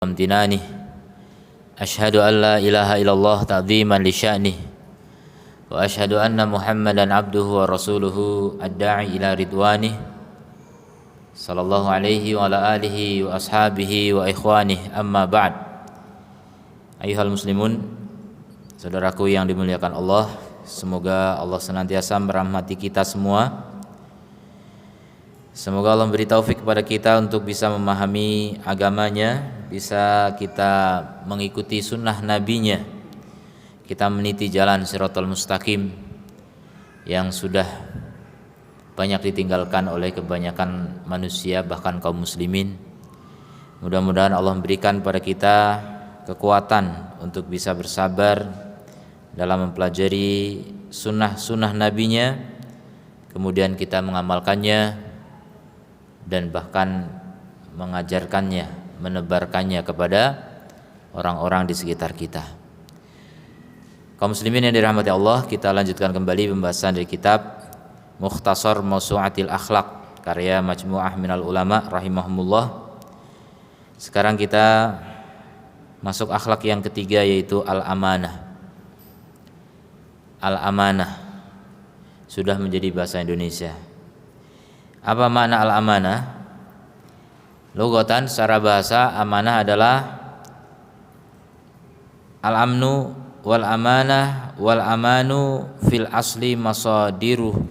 امتنانه أشهد أن لا إله إلا الله تعظيما لشأنه وأشهد أن محمدا عبده ورسوله الداعي إلى رضوانه صلى الله عليه وعلى آله وأصحابه وإخوانه أما بعد. Ayuhal muslimun, saudaraku yang dimuliakan Allah, semoga Allah senantiasa merahmati kita semua. Semoga Allah memberi taufik kepada kita untuk bisa memahami agamanya, bisa kita mengikuti sunnah nabinya, kita meniti jalan Shiratal Mustaqim yang sudah banyak ditinggalkan oleh kebanyakan manusia, bahkan kaum muslimin. Mudah-mudahan Allah memberikan pada kita kekuatan untuk bisa bersabar dalam mempelajari sunnah-sunnah nabinya, kemudian kita mengamalkannya dan bahkan mengajarkannya, menebarkannya kepada orang-orang di sekitar kita. Kaum muslimin yang dirahmati Allah, kita lanjutkan kembali pembahasan dari kitab Mukhtasar Mawsu'atil Akhlaq karya Majmu'ah Minal Ulama rahimahumullah. Sekarang kita masuk akhlak yang ketiga, yaitu al-amanah. Al-amanah sudah menjadi bahasa Indonesia. Apa makna al-amanah? Lugatan, secara bahasa, amanah adalah al-amnu wal amanah wal amanu fil asli masadiru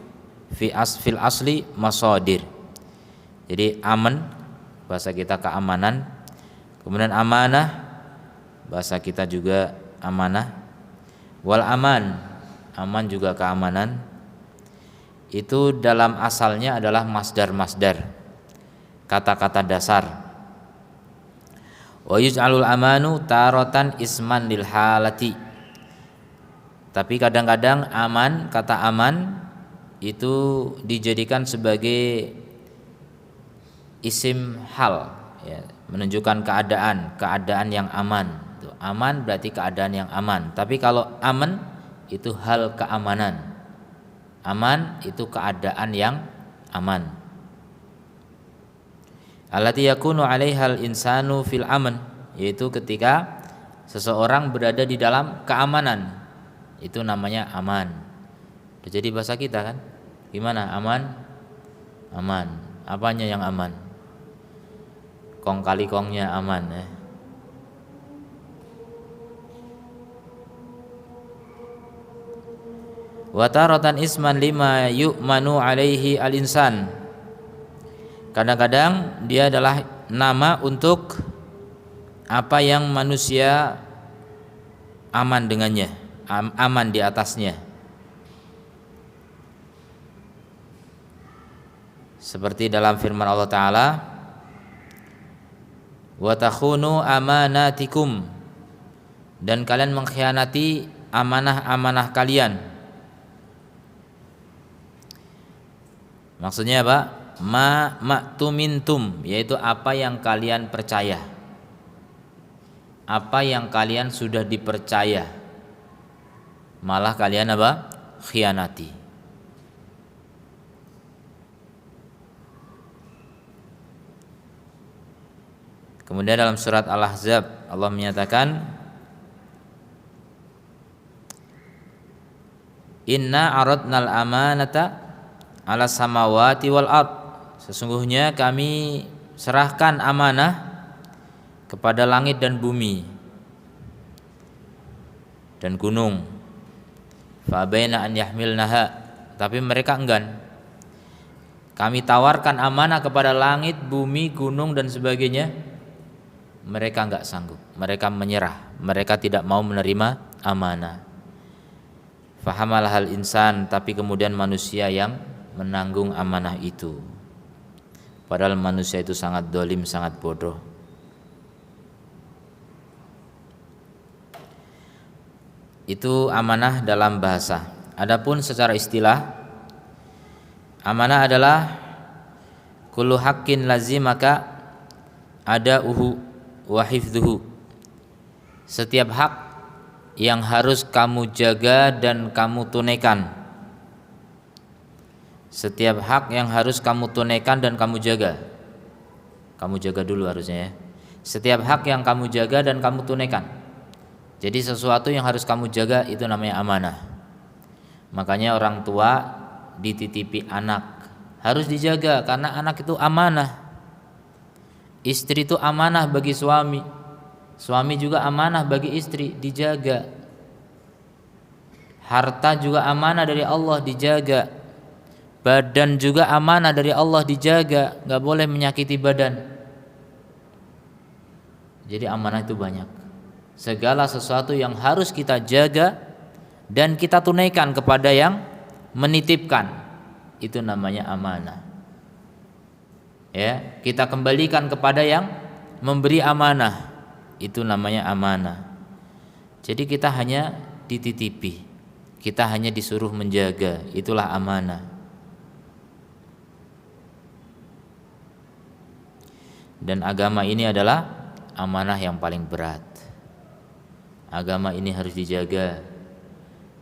fil asli masadir. Jadi aman, bahasa kita keamanan, kemudian amanah, bahasa kita juga amanah, wal aman, aman juga keamanan. Itu dalam asalnya adalah masdar-masdar, kata-kata dasar. Wa yuj'alul amanu taratan isman lil halati. Tapi kadang-kadang aman, kata aman itu dijadikan sebagai isim hal, ya, menunjukkan keadaan yang aman. Aman berarti keadaan yang aman. Tapi kalau aman itu hal keamanan. Aman itu keadaan yang aman. Allati yakunu 'alaihal insanu fil aman, yaitu ketika seseorang berada di dalam keamanan, itu namanya aman. Udah jadi bahasa kita kan? Gimana aman? Aman. Apanya yang aman? Kong kali kongnya aman, ya. Wa taratan isman lima yu'manu alaihi al-insan. Kadang-kadang dia adalah nama untuk apa yang manusia aman dengannya, aman di atasnya. Seperti dalam firman Allah Ta'ala, wa takhunu amanatikum, dan kalian mengkhianati amanah-amanah kalian. Maksudnya apa? Ma'tumintum, yaitu apa yang kalian percaya, apa yang kalian sudah dipercaya, malah kalian apa? Khianati. Kemudian dalam surat Al-Ahzab Allah menyatakan, inna aradnal amanata ala samawati wal ard, sesungguhnya kami serahkan amanah kepada langit dan bumi dan gunung. Fa baina an yahmilnaha, tapi mereka enggan. Kami tawarkan amanah kepada langit, bumi, gunung dan sebagainya, mereka enggak sanggup, mereka menyerah, mereka tidak mau menerima amanah. Fahamalahal insan, tapi kemudian manusia yang menanggung amanah itu. Padahal manusia itu sangat dolim, sangat bodoh. Itu amanah dalam bahasa. Adapun secara istilah, amanah adalah kullu haqqin lazimaka ada'uhu wa hifdhuhu. Setiap hak yang harus kamu jaga dan kamu tunaikan. Setiap hak yang harus kamu tunaikan dan kamu jaga. Kamu jaga dulu harusnya, ya. Setiap hak yang kamu jaga dan kamu tunaikan. Jadi sesuatu yang harus kamu jaga itu namanya amanah. Makanya orang tua dititipi anak harus dijaga karena anak itu amanah. Istri itu amanah bagi suami. Suami juga amanah bagi istri, dijaga. Harta juga amanah dari Allah, dijaga. Badan juga amanah dari Allah, dijaga. Gak boleh menyakiti badan. Jadi amanah itu banyak. Segala sesuatu yang harus kita jaga dan kita tunaikan kepada yang menitipkan, itu namanya amanah. Ya, kita kembalikan kepada yang memberi amanah, itu namanya amanah. Jadi kita hanya dititipi, kita hanya disuruh menjaga, itulah amanah. Dan agama ini adalah amanah yang paling berat. Agama ini harus dijaga.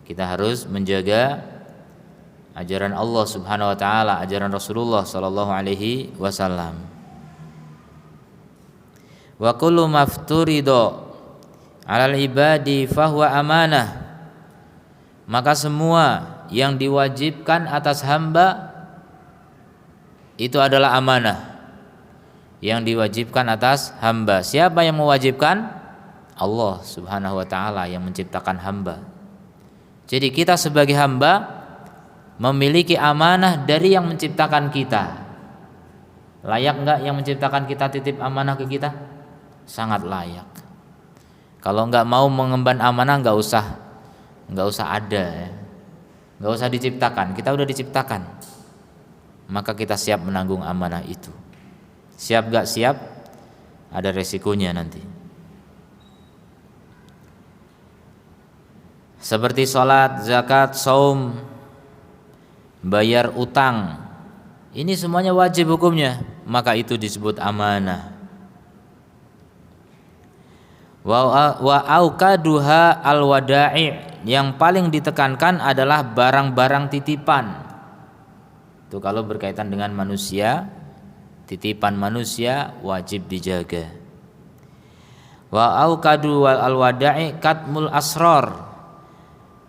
Kita harus menjaga ajaran Allah Subhanahu wa taala, ajaran Rasulullah sallallahu alaihi wasallam. Wa kullu mafturido 'alal ibadi fahuwa amanah. Maka semua yang diwajibkan atas hamba itu adalah amanah. Yang diwajibkan atas hamba. Siapa yang mewajibkan? Allah Subhanahu wa taala yang menciptakan hamba. Jadi kita sebagai hamba memiliki amanah dari yang menciptakan kita. Layak enggak yang menciptakan kita titip amanah ke kita? Sangat layak. Kalau enggak mau mengemban amanah enggak usah ada ya. Enggak usah diciptakan, kita udah diciptakan. Maka kita siap menanggung amanah itu. Siap enggak siap? Ada resikonya nanti. Seperti sholat, zakat, saum, bayar utang, ini semuanya wajib hukumnya, maka itu disebut amanah. Wa aukaduha al-wada'i, yang paling ditekankan adalah barang-barang titipan. Itu kalau berkaitan dengan manusia, titipan manusia wajib dijaga. Wa aukadu al-wada'i katmul asrar,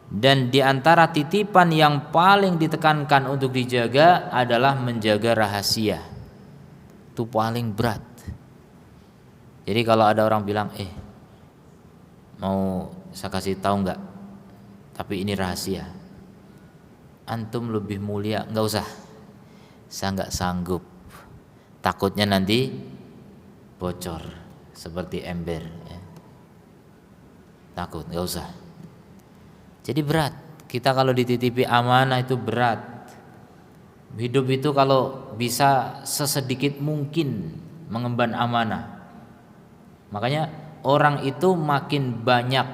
dan diantara titipan yang paling ditekankan untuk dijaga adalah menjaga rahasia. Itu paling berat. Jadi kalau ada orang bilang, mau saya kasih tahu nggak? Tapi ini rahasia. Antum lebih mulia, nggak usah. Saya nggak sanggup. Takutnya nanti bocor seperti ember. Ya. Takut, nggak usah. Jadi berat. Kita kalau dititipi amanah itu berat. Hidup itu kalau bisa sesedikit mungkin mengemban amanah. Makanya orang itu makin banyak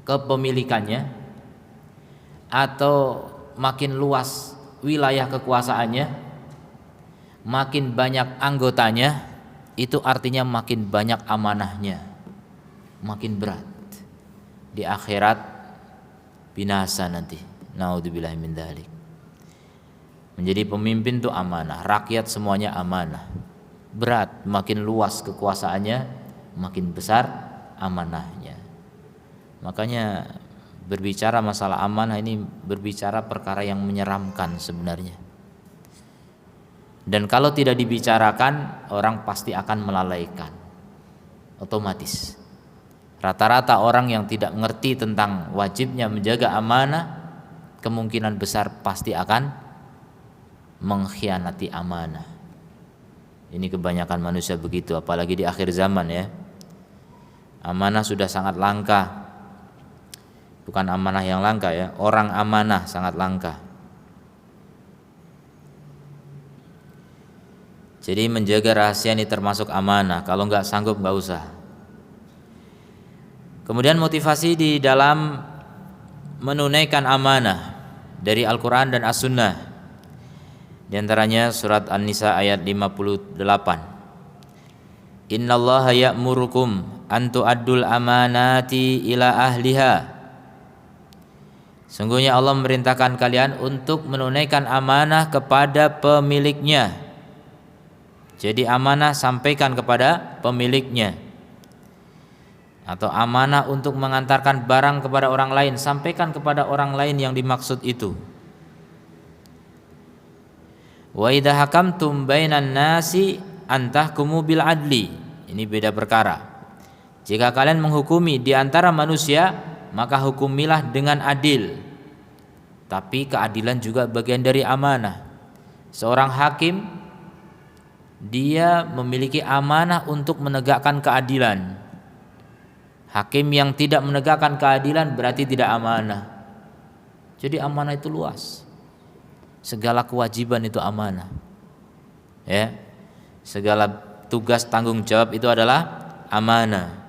kepemilikannya atau makin luas wilayah kekuasaannya, makin banyak anggotanya, itu artinya makin banyak amanahnya, makin berat. Di akhirat binasa nanti. Naudzubillahi min dzalik. Menjadi pemimpin itu amanah, rakyat semuanya amanah. Berat, makin luas kekuasaannya, makin besar amanahnya. Makanya berbicara masalah amanah ini berbicara perkara yang menyeramkan sebenarnya. Dan kalau tidak dibicarakan, orang pasti akan melalaikan. Otomatis. Rata-rata orang yang tidak mengerti tentang wajibnya menjaga amanah, kemungkinan besar pasti akan mengkhianati amanah. Ini kebanyakan manusia begitu, apalagi di akhir zaman ya. Amanah sudah sangat langka. Bukan amanah yang langka ya, orang amanah sangat langka. Jadi menjaga rahasia ini termasuk amanah. Kalau nggak sanggup nggak usah. Kemudian motivasi di dalam menunaikan amanah dari Al-Quran dan As-Sunnah. Di antaranya surat An-Nisa ayat 58. Innallaha ya'murukum an tu'addul amanati ila ahliha. Sungguhnya Allah memerintahkan kalian untuk menunaikan amanah kepada pemiliknya. Jadi amanah sampaikan kepada pemiliknya, atau amanah untuk mengantarkan barang kepada orang lain, sampaikan kepada orang lain yang dimaksud itu. Wa idza hakamtum bainan nasi antahkumu bil adli. Ini beda perkara. Jika kalian menghukumi di antara manusia, maka hukumilah dengan adil. Tapi keadilan juga bagian dari amanah. Seorang hakim, dia memiliki amanah untuk menegakkan keadilan. Hakim yang tidak menegakkan keadilan berarti tidak amanah. Jadi amanah itu luas. Segala kewajiban itu amanah. Ya. Segala tugas tanggung jawab itu adalah amanah.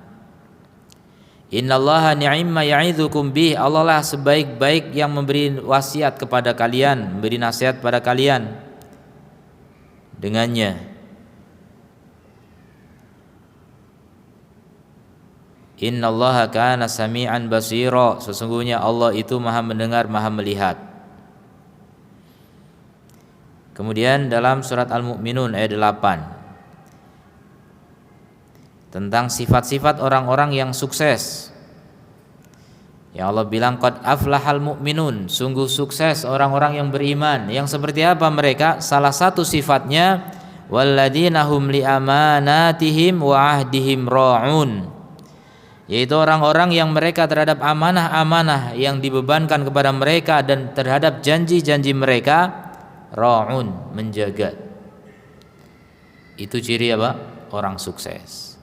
Innallaha ni'imma ya'idzukum bih. Allah lah sebaik-baik yang memberi wasiat kepada kalian, memberi nasihat pada kalian dengannya. Innallaha kana sami'an basira. Sesungguhnya Allah itu Maha mendengar, Maha melihat. Kemudian dalam surat Al-Mu'minun ayat 8 tentang sifat-sifat orang-orang yang sukses. Ya Allah bilang qad aflahal mu'minun, sungguh sukses orang-orang yang beriman. Yang seperti apa mereka? Salah satu sifatnya walladzina hum li amanatihim wa ahdihim ra'un, yaitu orang-orang yang mereka terhadap amanah-amanah yang dibebankan kepada mereka dan terhadap janji-janji mereka ra'un, menjaga. Itu ciri apa? Orang sukses.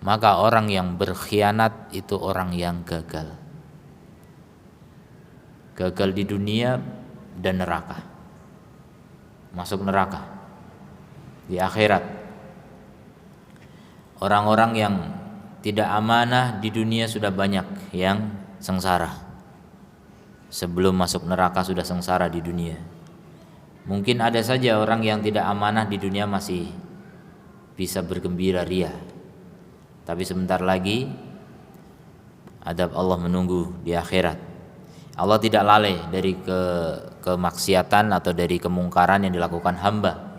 Maka orang yang berkhianat itu orang yang gagal. Gagal di dunia dan neraka. Masuk neraka di akhirat. Orang-orang yang tidak amanah di dunia sudah banyak yang sengsara. Sebelum masuk neraka sudah sengsara di dunia. Mungkin ada saja orang yang tidak amanah di dunia masih bisa bergembira ria. Tapi sebentar lagi adab Allah menunggu di akhirat. Allah tidak lalai dari kemaksiatan atau dari kemungkaran yang dilakukan hamba.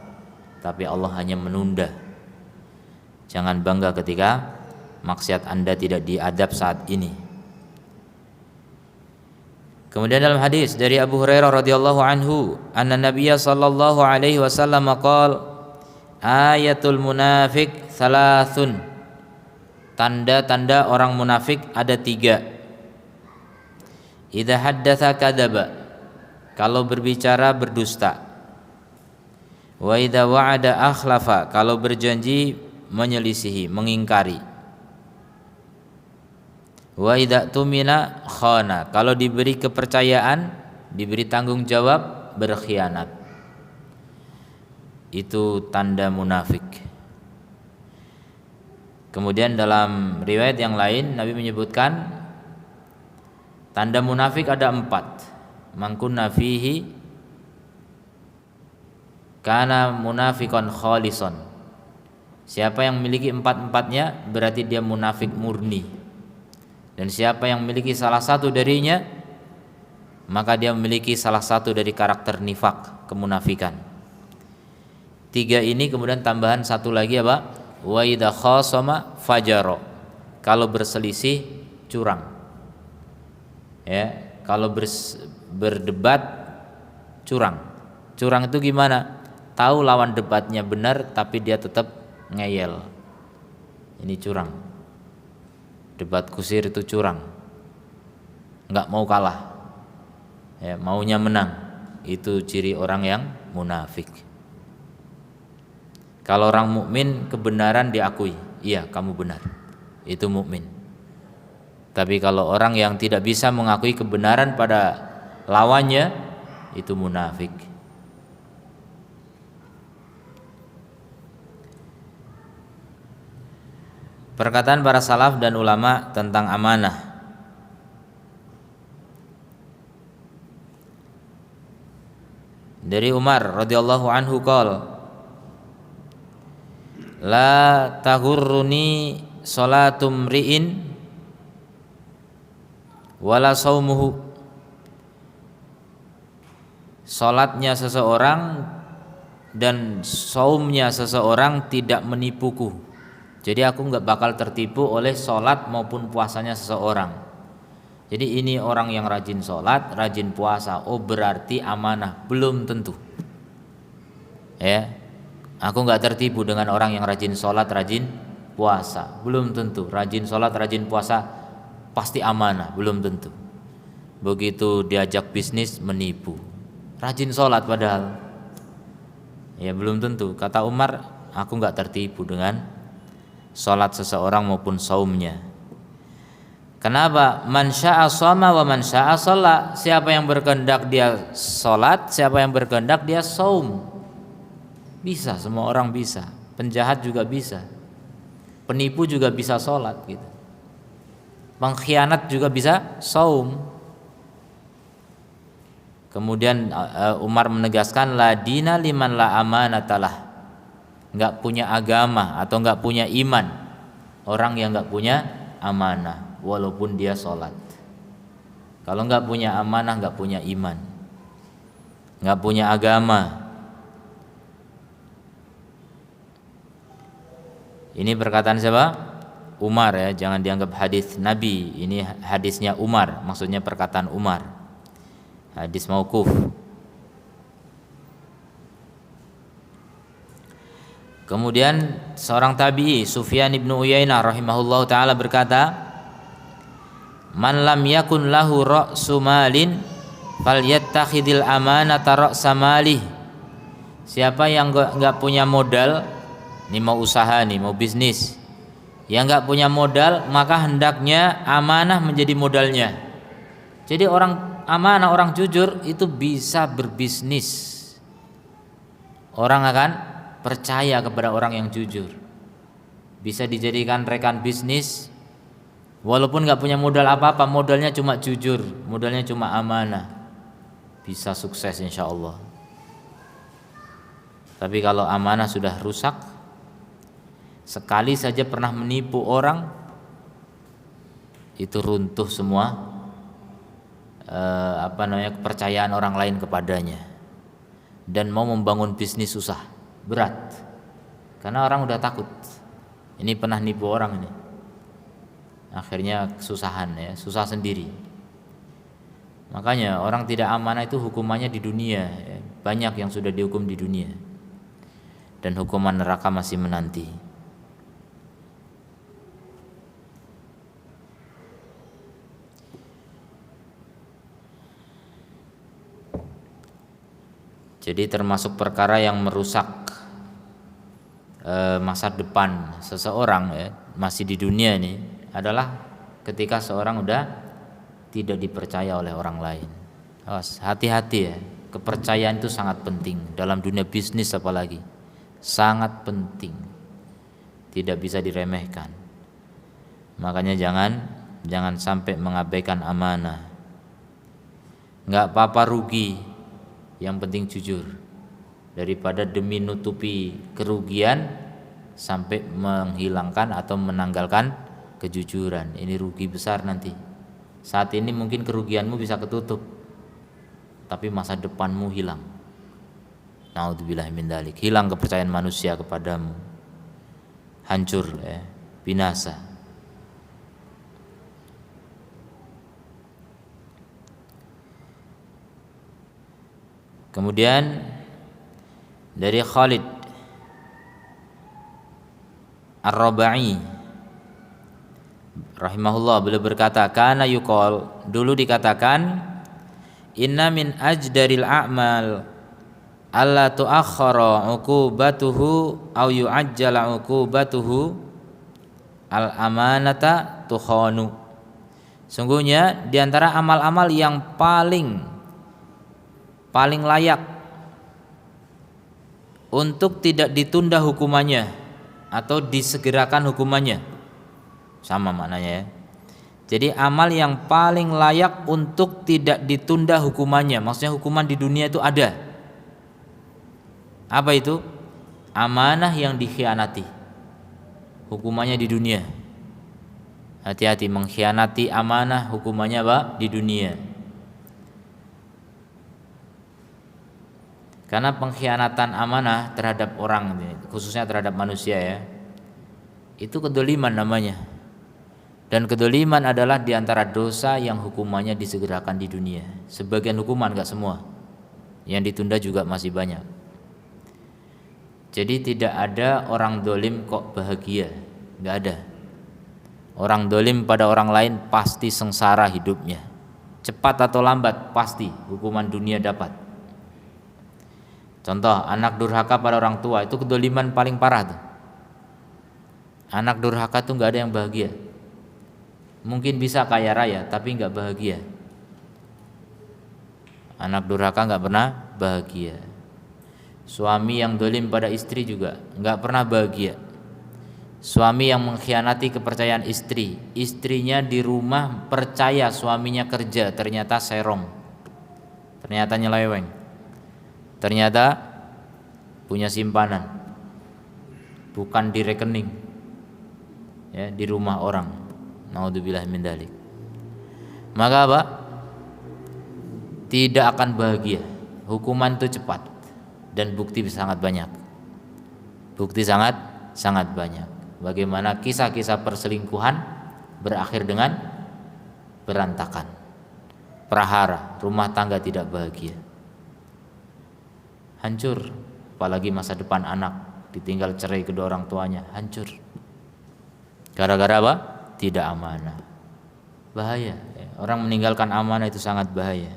Tapi Allah hanya menunda. Jangan bangga ketika maksiat Anda tidak diadab saat ini. Kemudian dalam hadis dari Abu Hurairah radhiyallahu anhu, anna Nabiyya sallallahu alaihi wasallam qala ayatul munafiq thalathun. Tanda-tanda orang munafik ada 3. Idza haddatsa kadzaba, kalau berbicara berdusta. Wa idza wa'ada akhlafa, kalau berjanji menyelisihi, mengingkari. Wa idza tumina khana, kalau diberi kepercayaan, diberi tanggung jawab, berkhianat. Itu tanda munafik. Kemudian dalam riwayat yang lain Nabi menyebutkan tanda munafik ada 4. Man kunna fihi kana munafiqan khalisan. Siapa yang memiliki 4-empatnya berarti dia munafik murni. Dan siapa yang memiliki salah satu darinya, maka dia memiliki salah satu dari karakter nifak, kemunafikan. 3 ini kemudian tambahan satu lagi apa? Wa idza khasama fajaro, kalau berselisih curang. Ya, kalau berdebat curang. Curang itu gimana? Tahu lawan debatnya benar tapi dia tetap ngeyel. Ini curang. Debat kusir itu curang, nggak mau kalah, ya, maunya menang. Itu ciri orang yang munafik. Kalau orang mukmin kebenaran diakui, iya kamu benar, itu mukmin. Tapi kalau orang yang tidak bisa mengakui kebenaran pada lawannya, itu munafik. Perkataan para salaf dan ulama tentang amanah. Dari Umar radhiyallahu anhu qala, la taghurruni salatum ri'in wala saumuhu. Salatnya seseorang dan saumnya seseorang tidak menipuku. Jadi aku nggak bakal tertipu oleh sholat maupun puasanya seseorang. Jadi ini orang yang rajin sholat, rajin puasa, oh berarti amanah. Belum tentu. Ya, aku nggak tertipu dengan orang yang rajin sholat, rajin puasa. Belum tentu. Rajin sholat, rajin puasa pasti amanah. Belum tentu. Begitu diajak bisnis menipu. Rajin sholat padahal. Ya belum tentu. Kata Umar, aku nggak tertipu dengan sholat seseorang maupun saumnya. Kenapa? Man syaa shoma wa man syaa shalla. Siapa yang berkehendak dia sholat, siapa yang berkehendak dia saum. Bisa, semua orang bisa. Penjahat juga bisa. Penipu juga bisa sholat gitu. Pengkhianat juga bisa saum. Kemudian Umar menegaskan la dina liman la amanatalah. Enggak punya agama atau enggak punya iman orang yang enggak punya amanah walaupun dia sholat. Kalau enggak punya amanah, enggak punya iman, enggak punya agama. Ini perkataan siapa? Umar ya, jangan dianggap hadis Nabi. Ini hadisnya Umar, maksudnya perkataan Umar. Hadis mauquf. Kemudian seorang tabi'i Sufyan ibn Uyainah rahimahullahu taala berkata, "Man lam yakun lahu ra'su malin falyattakhidil amanata ra'sa malih." Siapa yang enggak punya modal, ini mau usaha nih, mau bisnis, yang enggak punya modal, maka hendaknya amanah menjadi modalnya. Jadi orang amanah, orang jujur itu bisa berbisnis. Orang akan percaya kepada orang yang jujur, bisa dijadikan rekan bisnis walaupun gak punya modal apa-apa, modalnya cuma jujur, modalnya cuma amanah, bisa sukses insya Allah. Tapi kalau amanah sudah rusak, sekali saja pernah menipu orang, itu runtuh semua kepercayaan orang lain kepadanya, dan mau membangun bisnis susah, berat, karena orang udah takut. Ini pernah nipu orang ini, akhirnya kesusahan ya, susah sendiri. Makanya orang tidak amanah itu hukumannya di dunia ya. Banyak yang sudah dihukum di dunia, dan hukuman neraka masih menanti. Jadi termasuk perkara yang merusak masa depan seseorang ya, masih di dunia ini, adalah ketika seorang udah tidak dipercaya oleh orang lain. Hati-hati ya, kepercayaan itu sangat penting dalam dunia bisnis, apalagi sangat penting, tidak bisa diremehkan. Makanya jangan sampai mengabaikan amanah. Nggak apa-apa rugi, yang penting jujur, daripada demi nutupi kerugian sampai menghilangkan atau menanggalkan kejujuran. Ini rugi besar nanti. Saat ini mungkin kerugianmu bisa ketutup, tapi masa depanmu hilang. Naudzubillah min dzalik. Hilang kepercayaan manusia kepadamu, hancur ya, binasa. Kemudian dari Khalid Ar-Rabai rahimahullah, beliau berkata, kana yuqal, dulu dikatakan, inna min ajdaril a'mal alla tuakhkhara uqubatuhu au yu'ajjala uqubatuhu al amanata tukhanu. Sungguhnya diantara amal-amal yang paling layak untuk tidak ditunda hukumannya atau disegerakan hukumannya, sama maknanya ya. Jadi amal yang paling layak untuk tidak ditunda hukumannya, maksudnya hukuman di dunia itu ada. Apa itu? Amanah yang dikhianati, hukumannya di dunia. Hati-hati, mengkhianati amanah hukumannya apa? Di dunia. Karena pengkhianatan amanah terhadap orang, khususnya terhadap manusia ya, itu kedoliman namanya. Dan kedoliman adalah diantara dosa yang hukumannya disegerakan di dunia. Sebagian hukuman, gak semua. Yang ditunda juga masih banyak. Jadi tidak ada orang dolim kok bahagia, gak ada. Orang dolim pada orang lain pasti sengsara hidupnya. Cepat atau lambat pasti hukuman dunia dapat. Contoh, anak durhaka pada orang tua, itu kedoliman paling parah tuh. Anak durhaka tuh gak ada yang bahagia. Mungkin bisa kaya raya tapi gak bahagia. Anak durhaka gak pernah bahagia. Suami yang dolim pada istri juga gak pernah bahagia. Suami yang mengkhianati kepercayaan istri, istrinya di rumah percaya suaminya kerja, ternyata serong, ternyata nyeleweng, ternyata punya simpanan, bukan di rekening, ya, di rumah orang. Naudzubillah min dzalik. Maka apa? Tidak akan bahagia. Hukuman itu cepat dan bukti sangat banyak. Bukti sangat banyak. Bagaimana kisah-kisah perselingkuhan berakhir dengan berantakan, prahara, rumah tangga tidak bahagia, hancur. Apalagi masa depan anak, ditinggal cerai kedua orang tuanya, hancur. Gara-gara apa? Tidak amanah. Bahaya. Orang meninggalkan amanah itu sangat bahaya.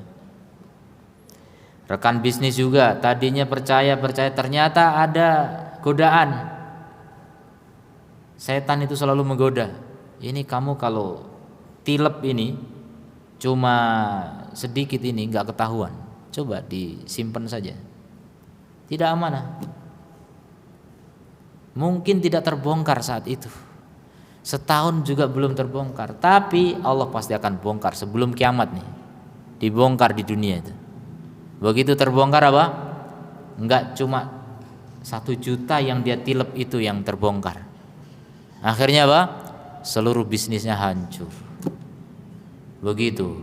Rekan bisnis juga tadinya percaya, ternyata ada godaan. Setan itu selalu menggoda. Ini kamu kalau tilep ini cuma sedikit ini nggak ketahuan, coba disimpan saja. Tidak amanah. Mungkin tidak terbongkar saat itu. Setahun juga belum terbongkar, tapi Allah pasti akan bongkar sebelum kiamat nih. Dibongkar di dunia itu. Begitu terbongkar apa? Enggak cuma 1 juta yang dia tilep itu yang terbongkar. Akhirnya apa? Seluruh bisnisnya hancur. Begitu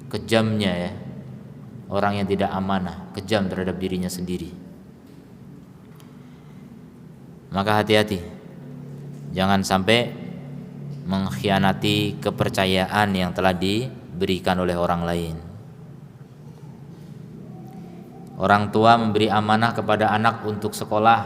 kejamnya ya orang yang tidak amanah, kejam terhadap dirinya sendiri. Maka hati-hati, jangan sampai mengkhianati kepercayaan yang telah diberikan oleh orang lain. Orang tua memberi amanah kepada anak untuk sekolah,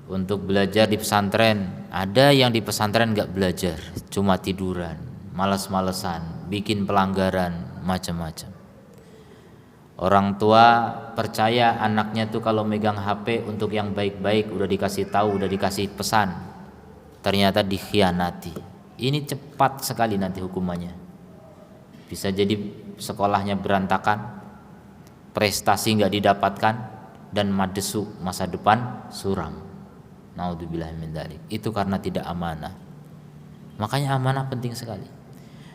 untuk belajar di pesantren. Ada yang di pesantren gak belajar, cuma tiduran, malas-malesan, bikin pelanggaran, macam-macam. Orang tua percaya anaknya tuh kalau megang HP untuk yang baik-baik, udah dikasih tahu, udah dikasih pesan, ternyata dikhianati. Ini cepat sekali nanti hukumannya. Bisa jadi sekolahnya berantakan, prestasi gak didapatkan, dan madesu, masa depan suram. Naudzubillah min dzalik. Itu karena tidak amanah. Makanya amanah penting sekali.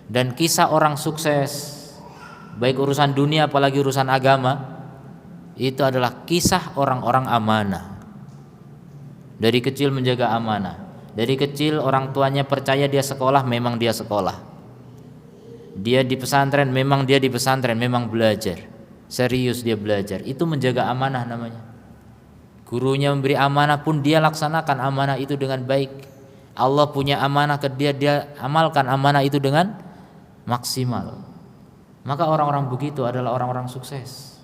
Dan kisah orang sukses, baik urusan dunia apalagi urusan agama, itu adalah kisah orang-orang amanah. Dari kecil menjaga amanah. Dari kecil orang tuanya percaya dia sekolah, memang dia sekolah. Dia di pesantren, memang dia di pesantren, memang belajar. Serius dia belajar. Itu menjaga amanah namanya. Gurunya memberi amanah pun dia laksanakan amanah itu dengan baik. Allah punya amanah ke dia, dia amalkan amanah itu dengan maksimal. Maka orang-orang begitu adalah orang-orang sukses.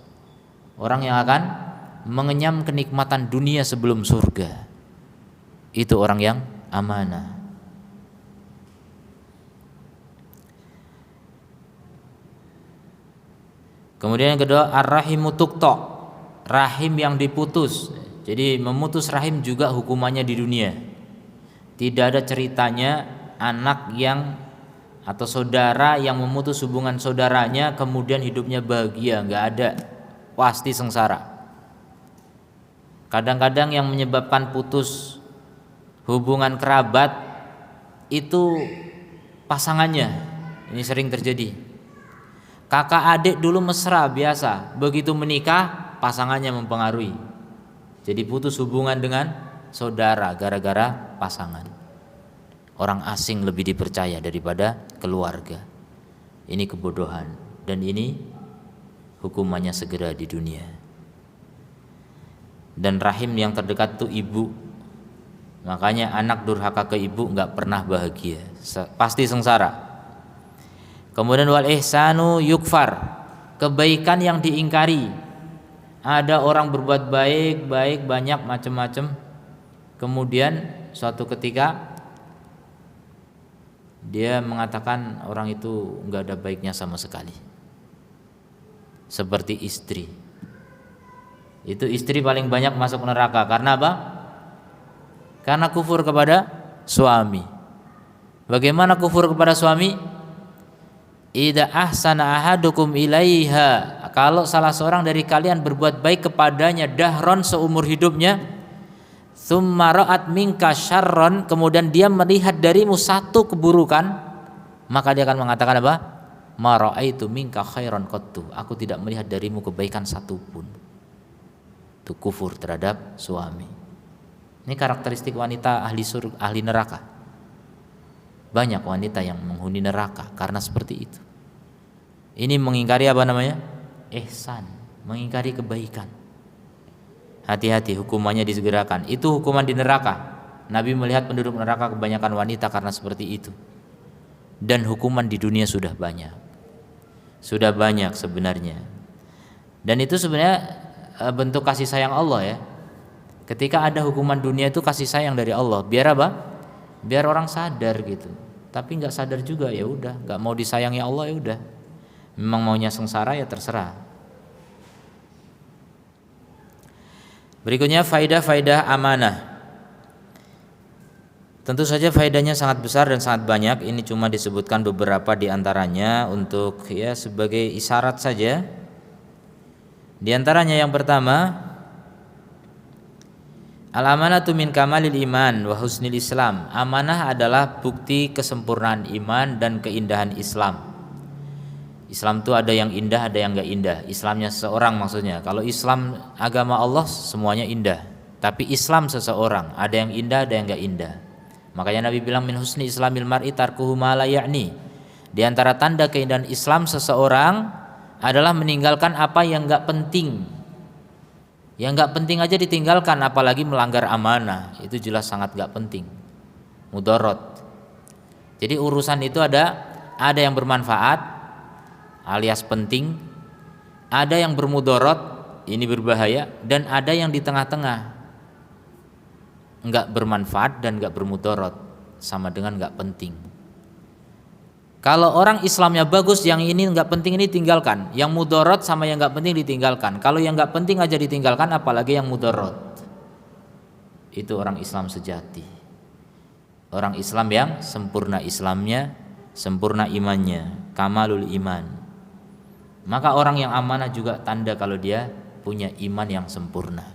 Orang yang akan mengenyam kenikmatan dunia sebelum surga. Itu orang yang amanah. Kemudian yang kedua, ar-rahimu tuqta, rahim yang diputus. Jadi memutus rahim juga hukumannya di dunia. Tidak ada ceritanya anak yang atau saudara yang memutus hubungan saudaranya kemudian hidupnya bahagia, nggak ada, pasti sengsara. Kadang-kadang yang menyebabkan putus hubungan kerabat itu pasangannya. Ini sering terjadi. Kakak adik dulu mesra biasa, begitu menikah pasangannya mempengaruhi. Jadi putus hubungan dengan saudara gara-gara pasangan. Orang asing lebih dipercaya daripada keluarga. Ini kebodohan dan ini hukumannya segera di dunia. dan rahim yang terdekat itu ibu. Makanya anak durhaka ke ibu nggak pernah bahagia, pasti sengsara. Kemudian wal ihsanu yukfar, kebaikan yang diingkari. Ada orang berbuat baik banyak macam-macam, kemudian suatu ketika dia mengatakan orang itu nggak ada baiknya sama sekali. Seperti istri, itu istri paling banyak masuk neraka karena apa? Karena kufur kepada suami. Bagaimana kufur kepada suami? Idza ahsana ahadukum ilaiha, kalau salah seorang dari kalian berbuat baik kepadanya dahron seumur hidupnya, tsumma ra'at minka syarron, kemudian dia melihat darimu satu keburukan, maka dia akan mengatakan apa? Ma ra'aitu minka khairan qattu, aku tidak melihat darimu kebaikan satupun. Itu kufur terhadap suami. Ini karakteristik wanita ahli neraka. Banyak wanita yang menghuni neraka karena seperti itu. Ini mengingkari apa namanya? Ihsan, mengingkari kebaikan. Hati-hati, hukumannya disegerakan. Itu hukuman di neraka. Nabi melihat penduduk neraka kebanyakan wanita karena seperti itu. Dan hukuman di dunia sudah banyak. Sudah banyak sebenarnya. Dan itu sebenarnya bentuk kasih sayang Allah ya. Ketika ada hukuman dunia itu kasih sayang dari Allah. Biar apa? Biar orang sadar gitu. Tapi nggak sadar juga, ya udah, nggak mau disayangi Allah, ya udah. Memang maunya sengsara, ya terserah. Berikutnya faidah amanah. Tentu saja faedahnya sangat besar dan sangat banyak. Ini cuma disebutkan beberapa di antaranya untuk ya sebagai isyarat saja. Di antaranya yang pertama, al-amanatu min kamalil iman wa husnil Islam. Amanah adalah bukti kesempurnaan iman dan keindahan Islam. Islam itu ada yang indah, ada yang enggak indah. Islamnya seseorang maksudnya. Kalau Islam agama Allah semuanya indah. Tapi Islam seseorang ada yang indah, ada yang enggak indah. Makanya Nabi bilang min husni islamil mar'i tarkuhu ma la ya'ni. Di antara tanda keindahan Islam seseorang adalah meninggalkan apa yang enggak penting. Yang nggak penting aja ditinggalkan, apalagi melanggar amanah, itu jelas sangat nggak penting, mudorot. Jadi urusan itu ada yang bermanfaat alias penting, ada yang bermudorot, ini berbahaya, dan ada yang di tengah-tengah, nggak bermanfaat dan nggak bermudorot, sama dengan nggak penting. Kalau orang Islamnya bagus, yang ini nggak penting ini tinggalkan, yang mudorot sama yang nggak penting ditinggalkan. Kalau yang nggak penting aja ditinggalkan, apalagi yang mudorot. Itu orang Islam sejati. Orang Islam yang sempurna Islamnya, sempurna imannya, kamalul iman. Maka orang yang amanah juga tanda kalau dia punya iman yang sempurna.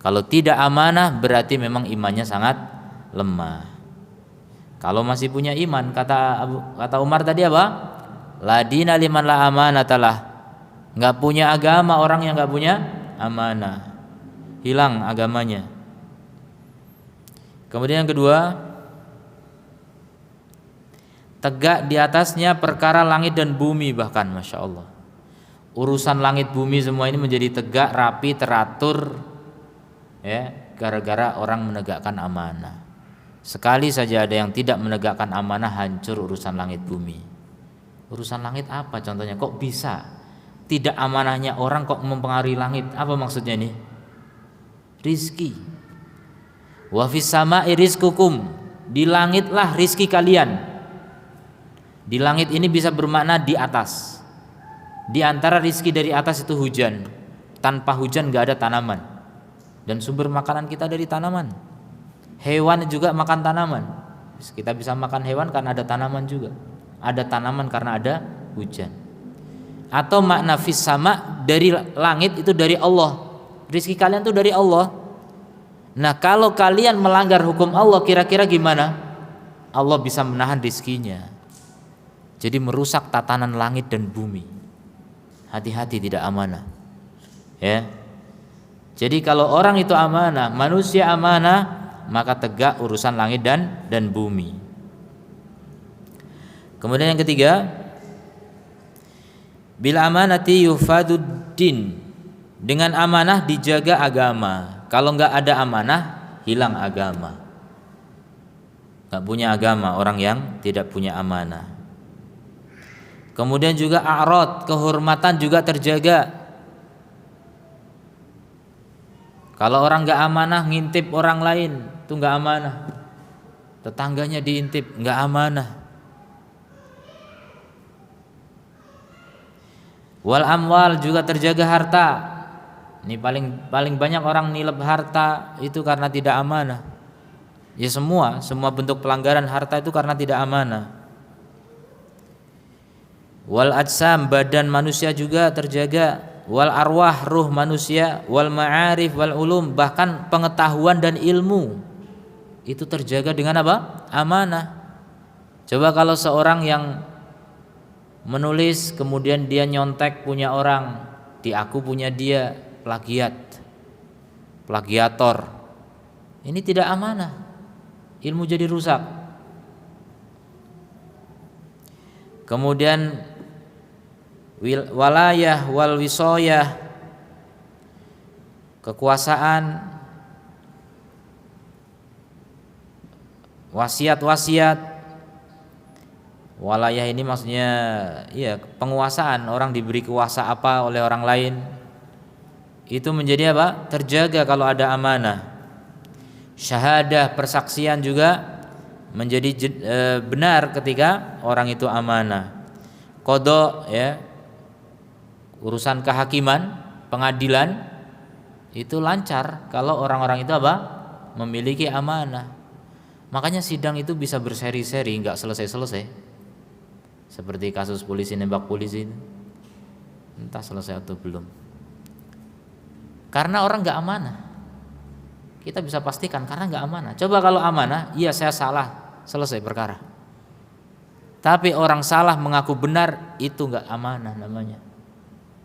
Kalau tidak amanah berarti memang imannya sangat lemah. Kalau masih punya iman, kata Umar tadi apa? La dina liman la amanatalah. Enggak punya agama orang yang enggak punya amanah. Hilang agamanya. Kemudian yang kedua, tegak di atasnya perkara langit dan bumi, bahkan Masya Allah. Urusan langit bumi semua ini menjadi tegak, rapi, teratur, ya, gara-gara orang menegakkan amanah. Sekali saja ada yang tidak menegakkan amanah, hancur urusan langit bumi. Urusan langit apa contohnya? Kok bisa tidak amanahnya orang kok mempengaruhi langit? Apa maksudnya ini? Rizki. Wa fis sama'i rizqukum, di langitlah rizki kalian. Di langit ini bisa bermakna di atas. Di antara rizki dari atas itu hujan. Tanpa hujan gak ada tanaman. Dan sumber makanan kita dari tanaman. Hewan juga makan tanaman. Kita bisa makan hewan karena ada tanaman juga. Ada tanaman karena ada hujan. Atau makna fis sama, dari langit itu dari Allah. Rizki kalian itu dari Allah. Nah kalau kalian melanggar hukum Allah, kira-kira gimana? Allah bisa menahan rizkinya. Jadi merusak tatanan langit dan bumi. Hati-hati tidak amanah. Ya. Jadi kalau orang itu amanah, manusia amanah, maka tegak urusan langit dan bumi. Kemudian yang ketiga, bil amanati yufaduddin, dengan amanah dijaga agama. Kalau nggak ada amanah, hilang agama. Nggak punya agama orang yang tidak punya amanah. Kemudian juga a'rad, kehormatan juga terjaga. Kalau orang nggak amanah ngintip orang lain, itu nggak amanah. Tetangganya diintip, nggak amanah. Wal amwal, juga terjaga harta. Ini paling banyak orang nilep harta itu karena tidak amanah. Ya semua bentuk pelanggaran harta itu karena tidak amanah. Wal ajsam, badan manusia juga terjaga. Wal arwah, ruh manusia. Wal ma'arif wal ulum, bahkan pengetahuan dan ilmu itu terjaga dengan apa? Amanah. Coba kalau seorang yang menulis kemudian dia nyontek punya orang, diaku punya dia, plagiator, ini tidak amanah, ilmu jadi rusak. Kemudian walayah wal wisoyah, kekuasaan, wasiat. Walayah ini maksudnya ya penguasaan, orang diberi kuasa apa oleh orang lain, itu menjadi apa? Terjaga kalau ada amanah. Syahadah, persaksian juga menjadi benar ketika orang itu amanah. Qada, ya, urusan kehakiman, pengadilan itu lancar kalau orang-orang itu apa? Memiliki amanah. Makanya sidang itu bisa berseri-seri, nggak selesai-selesai. Seperti kasus polisi nembak polisi, entah selesai atau belum. Karena orang nggak amanah. Kita bisa pastikan karena nggak amanah. Coba kalau amanah, iya saya salah, selesai perkara. Tapi orang salah mengaku benar, itu nggak amanah namanya.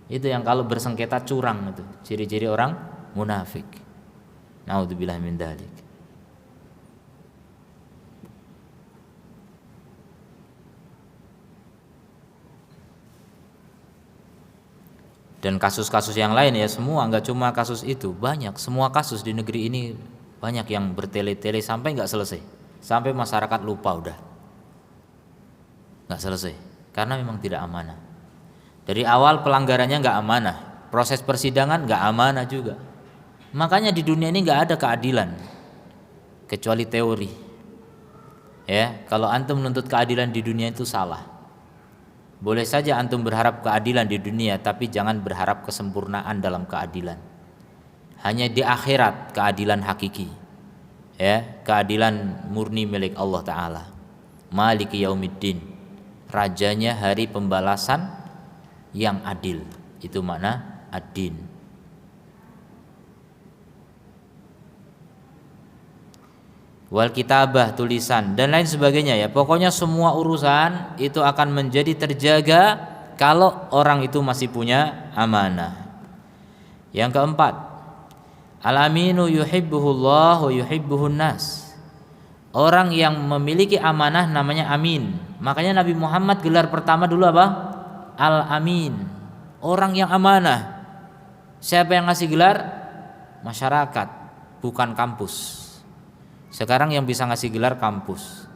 Itu yang kalau bersengketa curang, itu ciri-ciri orang munafik. Naudzubillah min dzalik. Dan kasus-kasus yang lain ya semua, nggak cuma kasus itu, banyak, semua kasus di negeri ini banyak yang bertele-tele sampai nggak selesai, sampai masyarakat lupa udah nggak selesai karena memang tidak amanah. Dari awal pelanggarannya nggak amanah, proses persidangan nggak amanah juga. Makanya di dunia ini nggak ada keadilan kecuali teori. Ya, kalau antum menuntut keadilan di dunia itu salah. Boleh saja antum berharap keadilan di dunia, tapi jangan berharap kesempurnaan dalam keadilan. Hanya di akhirat keadilan hakiki, ya, keadilan murni milik Allah Ta'ala. Maliki yaumiddin, rajanya hari pembalasan yang adil. Itu makna ad-din. Wal kitabah, tulisan dan lain sebagainya, ya pokoknya semua urusan itu akan menjadi terjaga kalau orang itu masih punya amanah. Yang keempat, al-aminu yuhibbuhullah wa yuhibbuhun nas. Orang yang memiliki amanah namanya amin. Makanya Nabi Muhammad gelar pertama dulu apa? Al-amin, orang yang amanah. Siapa yang ngasih gelar? Masyarakat, bukan kampus. Sekarang yang bisa ngasih gelar kampus,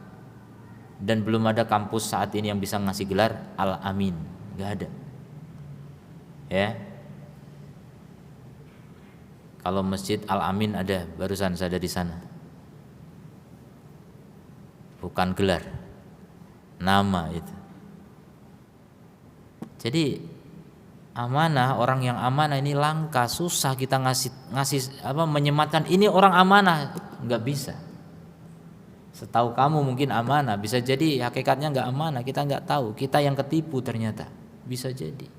dan belum ada kampus saat ini yang bisa ngasih gelar Al-Amin, nggak ada. Ya, kalau masjid Al-Amin ada, barusan saya ada di sana. Bukan gelar, nama itu. Jadi amanah, orang yang amanah ini langka, susah kita ngasih menyematkan ini orang amanah, nggak bisa. Setahu kamu mungkin amanah, bisa jadi hakikatnya nggak amanah, kita nggak tahu, kita yang ketipu ternyata, bisa jadi.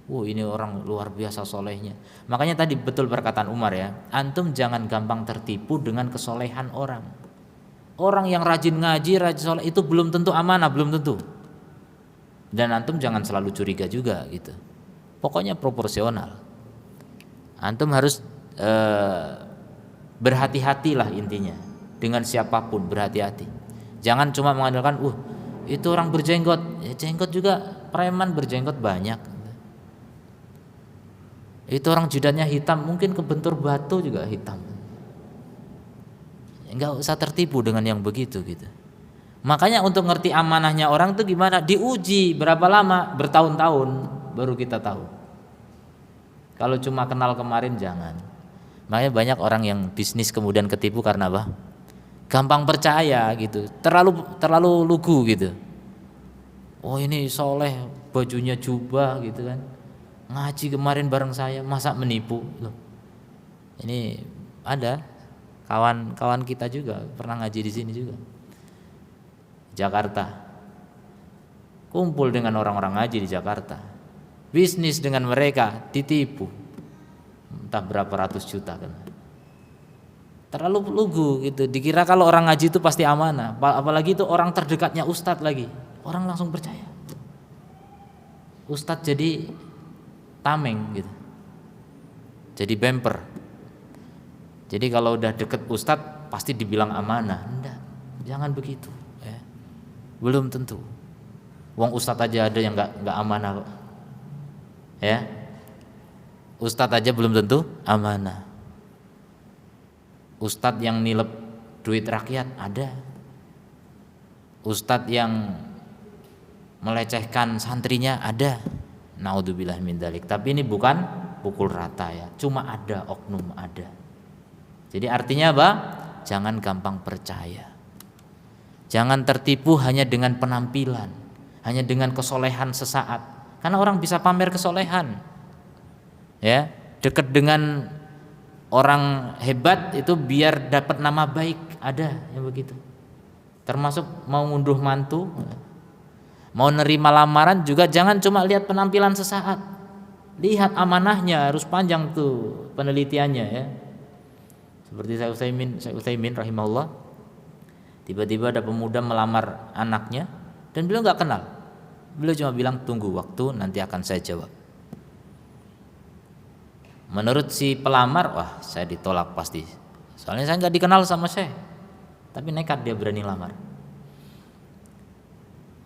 Ini orang luar biasa solehnya. Makanya tadi betul perkataan Umar ya, antum jangan gampang tertipu dengan kesolehan orang. Orang yang rajin ngaji, rajin soleh itu belum tentu amanah, belum tentu. Dan antum jangan selalu curiga juga gitu. Pokoknya proporsional. Antum harus berhati-hatilah intinya. Dengan siapapun berhati-hati. Jangan cuma mengandalkan, itu orang berjenggot. Ya, jenggot juga preman berjenggot banyak. Itu orang jidatnya hitam, mungkin kebentur batu juga hitam. Enggak usah tertipu dengan yang begitu gitu. Makanya untuk ngerti amanahnya orang tuh gimana? Diuji berapa lama? Bertahun-tahun baru kita tahu. Kalau cuma kenal kemarin jangan. Makanya banyak orang yang bisnis kemudian ketipu karena apa? Gampang percaya gitu, terlalu lugu gitu. Oh ini soleh, bajunya jubah gitu kan, ngaji kemarin bareng saya, masa menipu loh. Ini ada kawan-kawan kita juga pernah ngaji di sini juga, Jakarta, kumpul dengan orang-orang ngaji di Jakarta, bisnis dengan mereka, ditipu entah berapa ratus juta kan. Terlalu lugu gitu, dikira kalau orang ngaji itu pasti amanah, apalagi itu orang terdekatnya ustadz lagi, orang langsung percaya. Ustadz jadi tameng gitu, jadi bemper. Jadi kalau udah deket ustadz pasti dibilang amanah. Enggak, jangan begitu ya. Belum tentu. Wong ustadz aja ada yang nggak amanah kok. Ya, ustadz aja belum tentu amanah. Ustadz yang nilep duit rakyat ada. Ustadz yang melecehkan santrinya ada. Naudzubillah min dzalik. Tapi ini bukan pukul rata ya. Cuma ada oknum ada. Jadi artinya apa? Jangan gampang percaya. Jangan tertipu hanya dengan penampilan, hanya dengan kesolehan sesaat. Karena orang bisa pamer kesolehan. Ya, dekat dengan orang hebat itu biar dapat nama baik, ada yang begitu. Termasuk mau ngunduh mantu, mau nerima lamaran juga jangan cuma lihat penampilan sesaat. Lihat amanahnya, harus panjang tuh penelitiannya ya. Seperti Syekh Utsaimin rahimahullah, tiba-tiba ada pemuda melamar anaknya dan beliau nggak kenal. Beliau cuma bilang tunggu waktu, nanti akan saya jawab. Menurut si pelamar, wah saya ditolak pasti. Soalnya saya nggak dikenal sama Syekh, tapi nekat dia berani lamar.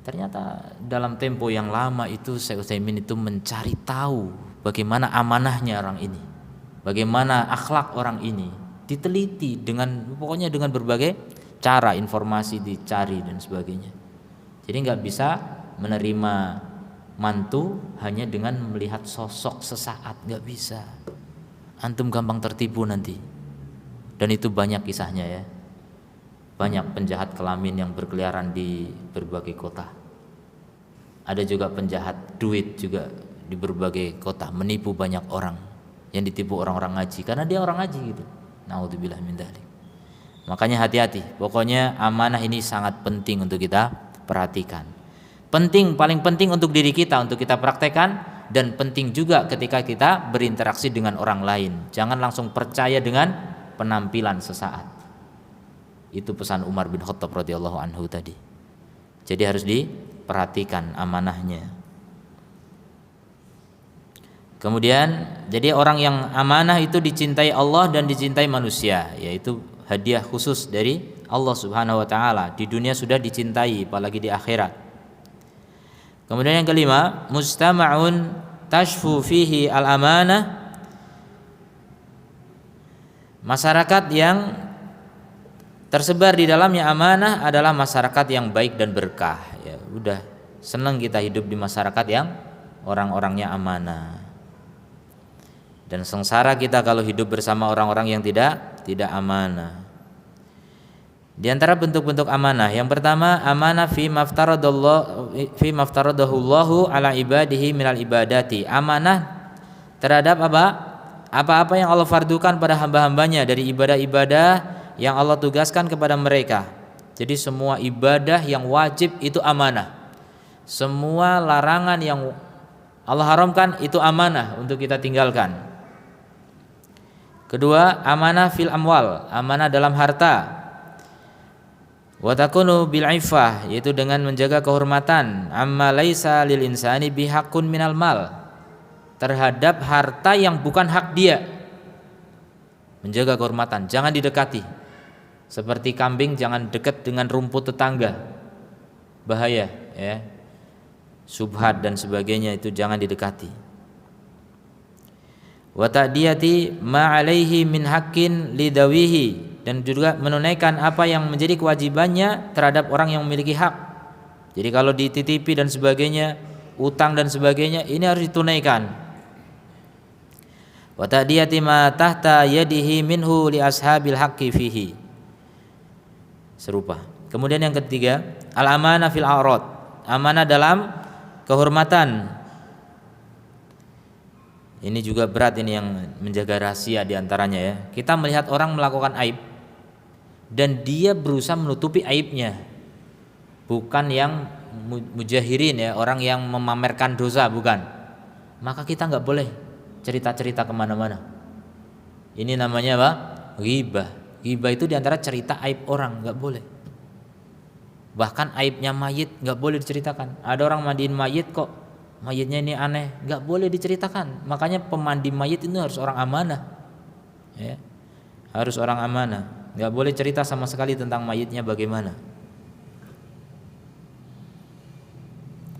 Ternyata dalam tempo yang lama itu Syekh Utsaimin itu mencari tahu bagaimana amanahnya orang ini, bagaimana akhlak orang ini, diteliti pokoknya dengan berbagai cara, informasi dicari dan sebagainya. Jadi nggak bisa menerima mantu hanya dengan melihat sosok sesaat, nggak bisa. Antum gampang tertipu nanti. Dan itu banyak kisahnya ya. Banyak penjahat kelamin yang berkeliaran di berbagai kota. Ada juga penjahat duit juga di berbagai kota, menipu banyak orang. Yang ditipu orang-orang ngaji karena dia orang ngaji gitu. Naudzubillah min dzalik. Makanya hati-hati. Pokoknya amanah ini sangat penting untuk kita perhatikan. Penting, paling penting untuk diri kita, untuk kita praktekkan, dan penting juga ketika kita berinteraksi dengan orang lain. Jangan langsung percaya dengan penampilan sesaat. Itu pesan Umar bin Khattab radhiyallahu anhu tadi. Jadi harus diperhatikan amanahnya. Kemudian, jadi orang yang amanah itu dicintai Allah dan dicintai manusia, yaitu hadiah khusus dari Allah Subhanahu wa taala. Di dunia sudah dicintai, apalagi di akhirat. Kemudian yang kelima, mustama'un tashfu fihi al-amanah. Masyarakat yang tersebar di dalamnya amanah adalah masyarakat yang baik dan berkah. Ya, udah senang kita hidup di masyarakat yang orang-orangnya amanah. Dan sengsara kita kalau hidup bersama orang-orang yang tidak amanah. Di antara bentuk-bentuk amanah, yang pertama amanah fi maftaradallahu ala ibadihi minal ibadati. Amanah terhadap apa-apa yang Allah fardukan pada hamba-hambanya dari ibadah-ibadah yang Allah tugaskan kepada mereka. Jadi semua ibadah yang wajib itu amanah. Semua larangan yang Allah haramkan itu amanah untuk kita tinggalkan. Kedua, amanah fil amwal, amanah dalam harta. Wa takunu bil iffah, yaitu dengan menjaga kehormatan, amma laisa lil insani bihaqqun minal mal, terhadap harta yang bukan hak dia. Menjaga kehormatan, jangan didekati. Seperti kambing jangan dekat dengan rumput tetangga. Bahaya ya. Subhat dan sebagainya itu jangan didekati. Wa ta'diyati ma alaihi min haqqin lidawihi, dan juga menunaikan apa yang menjadi kewajibannya terhadap orang yang memiliki hak. Jadi kalau dititipi dan sebagainya, utang dan sebagainya, ini harus ditunaikan. Wa ta'diyati ma tahta yadihi minhu li ashabil haqqi fihi. Serupa. Kemudian yang ketiga, al-amanah fil a'rad. Amanah dalam kehormatan. Ini juga berat, ini yang menjaga rahasia diantaranya ya. Kita melihat orang melakukan aib dan dia berusaha menutupi aibnya, bukan yang mujahirin ya, orang yang memamerkan dosa, bukan. Maka kita nggak boleh cerita-cerita kemana-mana. Ini namanya apa? Ghibah. Ghibah itu diantara cerita aib orang, nggak boleh. Bahkan aibnya mayit nggak boleh diceritakan. Ada orang mandiin mayit kok mayitnya ini aneh, nggak boleh diceritakan. Makanya pemandi mayit itu harus orang amanah, ya. Harus orang amanah, nggak boleh cerita sama sekali tentang mayitnya bagaimana.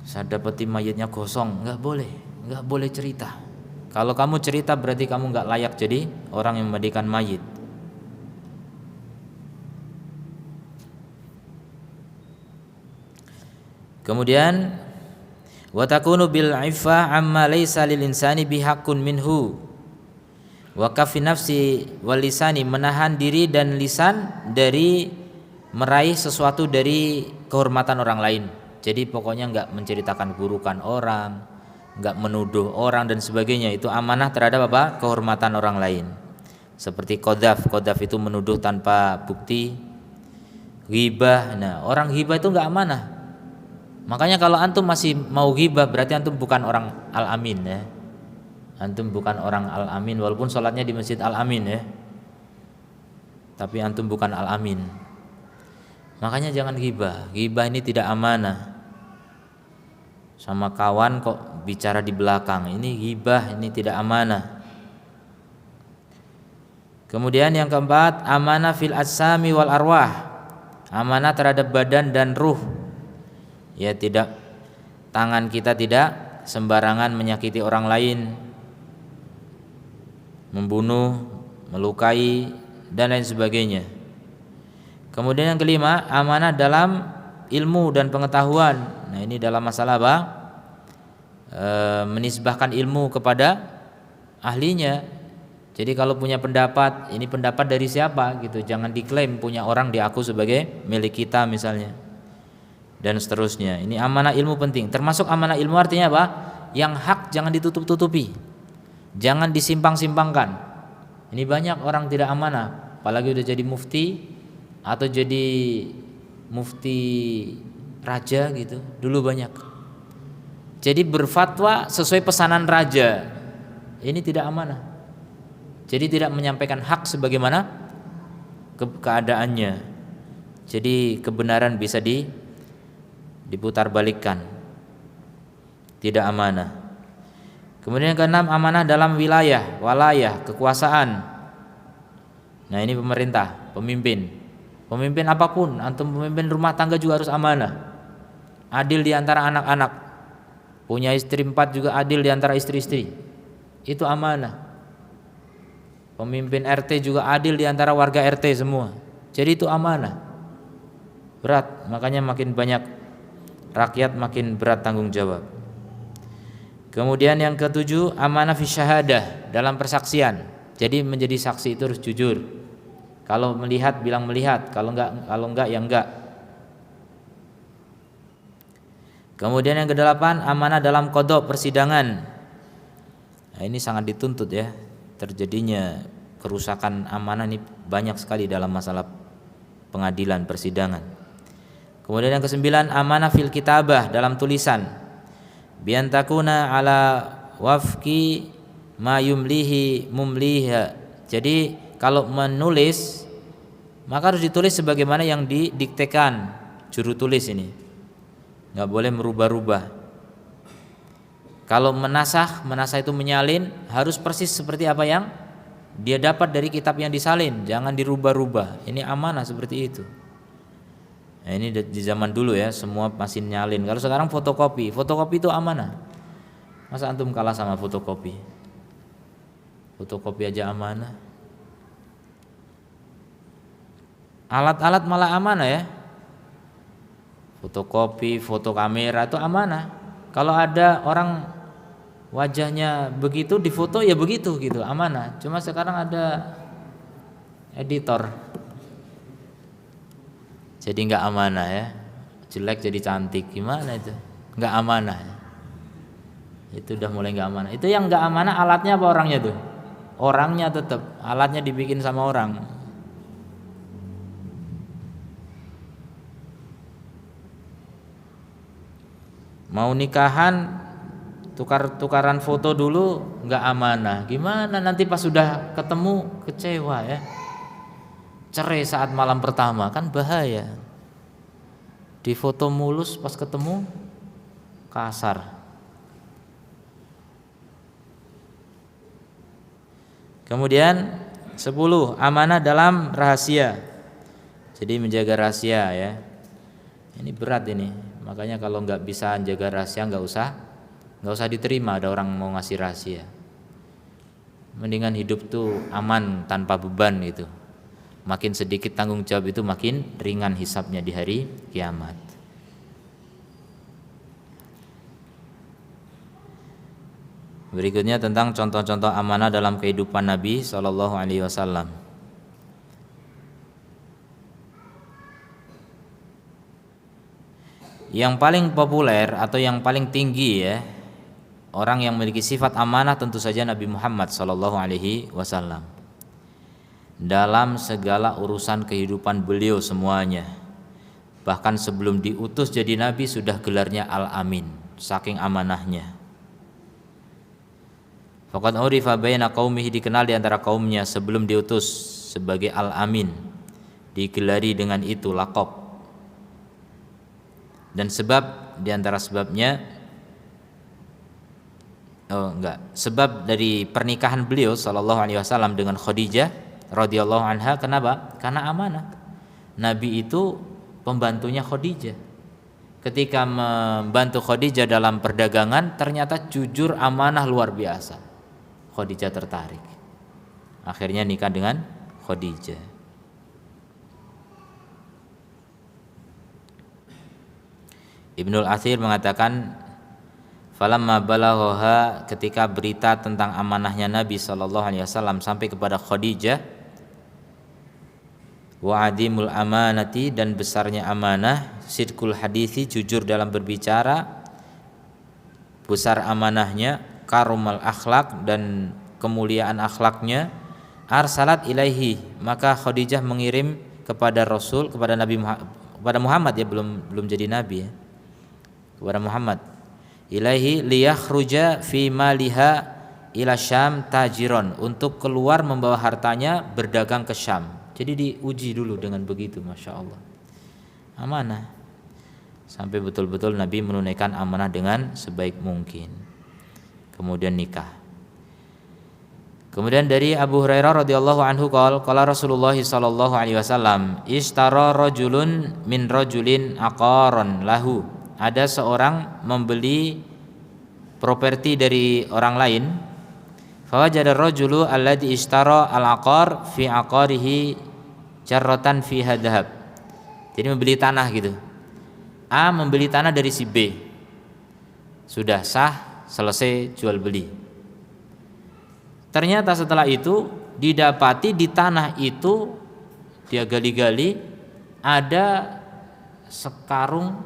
Saya dapati mayitnya gosong, nggak boleh cerita. Kalau kamu cerita berarti kamu nggak layak jadi orang yang memandikan mayit. Kemudian wa takunu bil iffah amma laysa lil insani bihaqqun minhu wa kafi nafsi wal lisani, menahan diri dan lisan dari meraih sesuatu dari kehormatan orang lain. Jadi pokoknya enggak menceritakan keburukan orang, enggak menuduh orang dan sebagainya. Itu amanah terhadap apa? Kehormatan orang lain. Seperti qadzaf itu menuduh tanpa bukti. Ghibah, nah orang ghibah itu enggak amanah. Makanya kalau antum masih mau ghibah berarti antum bukan orang al-amin ya. Antum bukan orang al-amin walaupun sholatnya di masjid al-amin ya. Tapi antum bukan al-amin. Makanya jangan ghibah. Ghibah ini tidak amanah. Sama kawan kok bicara di belakang, ini ghibah, ini tidak amanah. Kemudian yang keempat, amanah fil ajsami wal arwah. Amanah terhadap badan dan ruh. Ya, tidak, tangan kita tidak sembarangan menyakiti orang lain, membunuh, melukai dan lain sebagainya. Kemudian yang kelima, amanah dalam ilmu dan pengetahuan. Nah, ini dalam masalah apa? Menisbahkan ilmu kepada ahlinya. Jadi kalau punya pendapat, ini pendapat dari siapa gitu, jangan diklaim punya orang diaku sebagai milik kita misalnya. Dan seterusnya. Ini amanah ilmu penting. Termasuk amanah ilmu artinya apa? Yang hak jangan ditutup-tutupi, jangan disimpang-simpangkan. Ini banyak orang tidak amanah, apalagi udah jadi mufti atau jadi mufti raja gitu. Dulu banyak. Jadi berfatwa sesuai pesanan raja. Ini tidak amanah. Jadi tidak menyampaikan hak sebagaimana keadaannya. Jadi kebenaran bisa diputar balikkan, tidak amanah. Kemudian yang keenam, amanah dalam walayah, kekuasaan. Nah ini pemerintah, pemimpin apapun, antum pemimpin rumah tangga juga harus amanah, adil di antara anak-anak, punya istri 4 juga adil di antara istri-istri, itu amanah. Pemimpin RT juga adil di antara warga RT semua, jadi itu amanah. Berat, makanya makin banyak rakyat makin berat tanggung jawab. Kemudian yang ketujuh, amanah fi syahadah, dalam persaksian. Jadi menjadi saksi itu harus jujur. Kalau melihat bilang melihat, kalau enggak ya enggak. Kemudian yang kedelapan, amanah dalam qada, persidangan. Nah, ini sangat dituntut ya. Terjadinya kerusakan amanah ini banyak sekali dalam masalah pengadilan, persidangan. Kemudian yang kesembilan, amanah fil kitabah, dalam tulisan. Bian takuna ala wafki ma yumlihi mumliha. Jadi kalau menulis maka harus ditulis sebagaimana yang didiktekan juru tulis ini. Enggak boleh merubah-rubah. Kalau menasah itu menyalin, harus persis seperti apa yang dia dapat dari kitab yang disalin, jangan dirubah-rubah. Ini amanah seperti itu. Nah, ini di zaman dulu ya, semua masih nyalin. Kalau sekarang fotokopi itu amanah. Masa antum kalah sama fotokopi? Fotokopi aja amanah. Alat-alat malah amanah ya. Fotokopi, foto kamera itu amanah. Kalau ada orang wajahnya begitu difoto ya begitu gitu, amanah. Cuma sekarang ada editor, jadi nggak amanah ya. Jelek jadi cantik, gimana itu? Nggak amanah. Itu udah mulai nggak amanah. Itu yang nggak amanah alatnya apa orangnya tuh? Orangnya tetap, alatnya dibikin sama orang. Mau nikahan tukar-tukaran foto dulu nggak amanah. Gimana nanti pas sudah ketemu kecewa ya? Cerai saat malam pertama kan bahaya. Di foto mulus pas ketemu kasar. Kemudian 10, amanah dalam rahasia. Jadi menjaga rahasia ya. Ini berat ini. Makanya kalau nggak bisa jaga rahasia nggak usah diterima ada orang mau ngasih rahasia. Mendingan hidup tuh aman tanpa beban gitu. Makin sedikit tanggung jawab itu makin ringan hisabnya di hari kiamat. Berikutnya tentang contoh-contoh amanah dalam kehidupan Nabi Shallallahu Alaihi Wasallam. Yang paling populer atau yang paling tinggi ya, orang yang memiliki sifat amanah tentu saja Nabi Muhammad Shallallahu Alaihi Wasallam. Dalam segala urusan kehidupan beliau semuanya. Bahkan sebelum diutus jadi Nabi sudah gelarnya Al-Amin, saking amanahnya. Faqad urifa baina qaumihi, dikenal di antara kaumnya sebelum diutus sebagai Al-Amin, digelari dengan itu laqab. Dan sebab di antara sebabnya sebab dari pernikahan beliau sallallahu alaihi wasallam dengan Khadijah radhiyallahu anha, kenapa? Karena amanah. Nabi itu pembantunya Khadijah. Ketika membantu Khadijah dalam perdagangan ternyata jujur, amanah, luar biasa. Khadijah tertarik. Akhirnya nikah dengan Khadijah. Ibnul Athir mengatakan, falamma balaghaha, ketika berita tentang amanahnya Nabi sallallahu alaihi wasallam sampai kepada Khadijah, wa adimul amanati, dan besarnya amanah, sidqul hadithi, jujur dalam berbicara, besar amanahnya, karumal akhlak, dan kemuliaan akhlaknya, arsalat ilaihi, maka Khadijah mengirim kepada Rasul, kepada Nabi kepada Muhammad ya, belum jadi nabi ya, kepada Muhammad, ilaihi liyakhruja fi maliha ila Syam tajiron, untuk keluar membawa hartanya berdagang ke Syam. Jadi diuji dulu dengan begitu, Masya Allah, amanah, sampai betul-betul Nabi menunaikan amanah dengan sebaik mungkin. Kemudian nikah. Kemudian dari Abu Hurairah radhiyallahu anhu qala Rasulullah sallallahu alaihi wasallam, ishtara rajulun min rajulin aqaran lahu, ada seorang membeli properti dari orang lain. Fawajada ar-rajulu alladhi ishtara al-aqar fi aqarihi jarratan fiha dhahab. Jadi membeli tanah gitu. A membeli tanah dari si B. Sudah sah, selesai jual beli. Ternyata setelah itu didapati di tanah itu, dia gali-gali, ada sekarung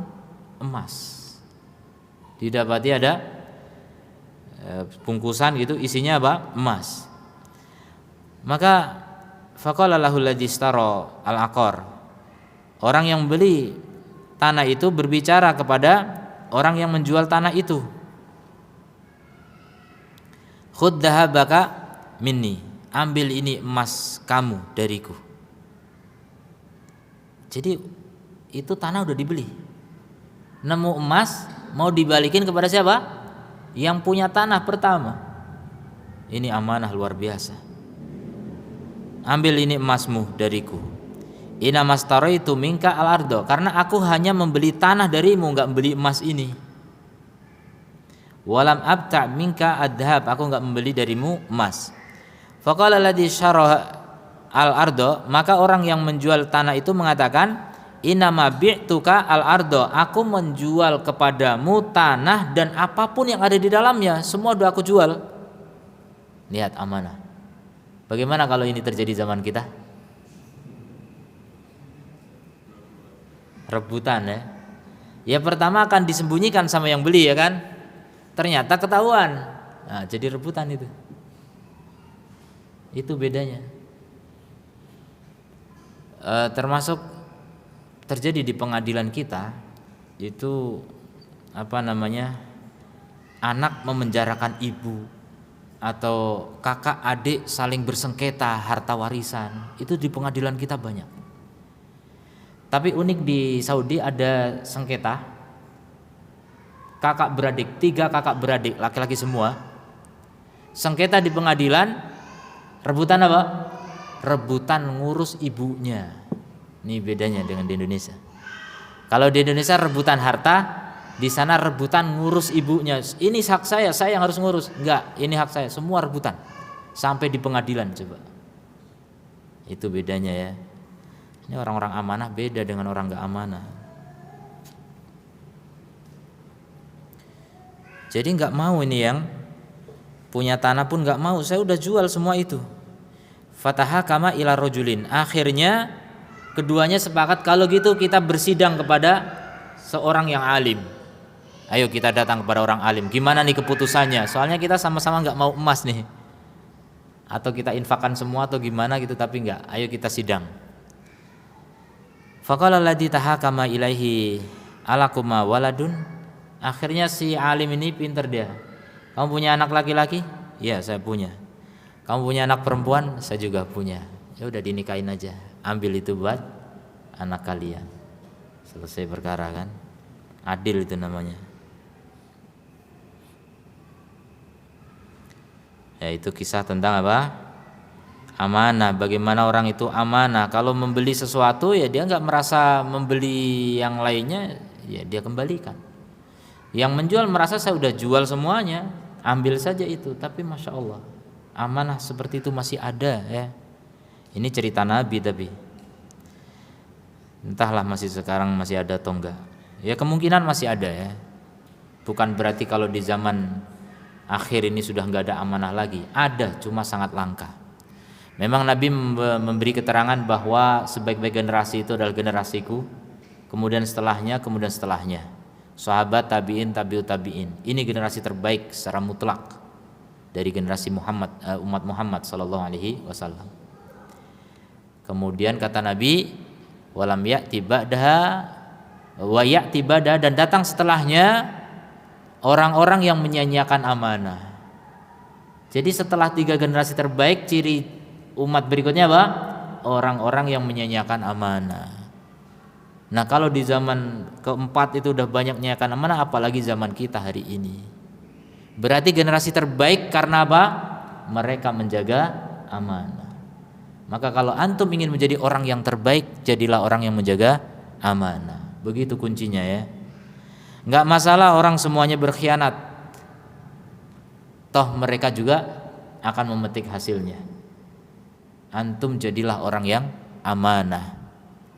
emas. Didapati ada bungkusan gitu, isinya apa? Emas. Maka faqala lahu alladhi ishtara al-aqar, orang yang beli tanah itu berbicara kepada orang yang menjual tanah itu, khudh dhahabaka minni, ambil ini emas kamu dariku. Jadi itu tanah udah dibeli, nemu emas, mau dibalikin kepada siapa? Yang punya tanah pertama. Ini amanah luar biasa. Ambil ini emasmu dariku. Inna mastaraitu minka al-ardo, karena aku hanya membeli tanah darimu, enggak membeli emas ini. Walam abta minka ad-dhahab, aku enggak membeli darimu emas. Faqala alladhi syaraha al-ardo, maka orang yang menjual tanah itu mengatakan, innama bi'tuka al-ardo, aku menjual kepadamu tanah dan apapun yang ada di dalamnya, semua udah aku jual. Lihat amanah. Bagaimana kalau ini terjadi zaman kita? Rebutan ya. Ya pertama akan disembunyikan sama yang beli ya kan. Ternyata ketahuan. Nah, jadi rebutan itu. Itu bedanya. Termasuk terjadi di pengadilan kita itu anak memenjarakan ibu atau kakak adik saling bersengketa harta warisan, itu di pengadilan kita banyak. Tapi unik di Saudi ada sengketa kakak beradik, 3 kakak beradik laki-laki semua, sengketa di pengadilan, rebutan apa? Rebutan ngurus ibunya. Ini bedanya dengan di Indonesia. Kalau di Indonesia rebutan harta, di sana rebutan ngurus ibunya. Ini hak saya yang harus ngurus. Enggak, ini hak saya. Semua rebutan sampai di pengadilan coba. Itu bedanya ya. Ini orang-orang amanah beda dengan orang enggak amanah. Jadi enggak mau ini yang punya tanah pun enggak mau. Saya udah jual semua itu. Fataha kama ila rojulin. Akhirnya keduanya sepakat kalau gitu kita bersidang kepada seorang yang alim. Ayo kita datang kepada orang alim. Gimana nih keputusannya? Soalnya kita sama-sama enggak mau emas nih. Atau kita infakkan semua atau gimana gitu, tapi enggak. Ayo kita sidang. Faqala alladzi tahakama ilaihi alakuma waladun. Akhirnya si alim ini pinter dia. Kamu punya anak laki-laki? Iya, saya punya. Kamu punya anak perempuan? Saya juga punya. Ya udah dinikahin aja. Ambil itu buat anak kalian. Selesai perkara kan? Adil itu namanya. Ya itu kisah tentang apa? Amanah. Bagaimana orang itu amanah. Kalau membeli sesuatu ya dia nggak merasa membeli yang lainnya, ya dia kembalikan. Yang menjual merasa saya udah jual semuanya, ambil saja itu. Tapi masya Allah, amanah seperti itu masih ada ya. Ini cerita Nabi tapi entahlah masih sekarang masih ada atau enggak. Ya kemungkinan masih ada ya. Bukan berarti kalau di zaman akhir ini sudah enggak ada amanah lagi. Ada, cuma sangat langka. Memang Nabi memberi keterangan bahwa sebaik-baik generasi itu adalah generasiku, kemudian setelahnya, sahabat, tabi'in, tabi'ut tabi'in. Ini generasi terbaik secara mutlak dari generasi Muhammad, umat Muhammad sallallahu alaihi wasallam. Kemudian kata Nabi, walam ya'ti ba'daha wa ya'ti ba'da, dan datang setelahnya orang-orang yang menyia-nyiakan amanah. Jadi setelah 3 generasi terbaik, ciri umat berikutnya apa? Orang-orang yang menyia-nyiakan amanah. Nah, kalau di zaman keempat itu udah banyak menyia-nyiakan amanah, apalagi zaman kita hari ini. Berarti generasi terbaik karena apa? Mereka menjaga amanah. Maka kalau antum ingin menjadi orang yang terbaik, jadilah orang yang menjaga amanah. Begitu kuncinya ya. Enggak masalah orang semuanya berkhianat. Toh mereka juga akan memetik hasilnya. Antum jadilah orang yang amanah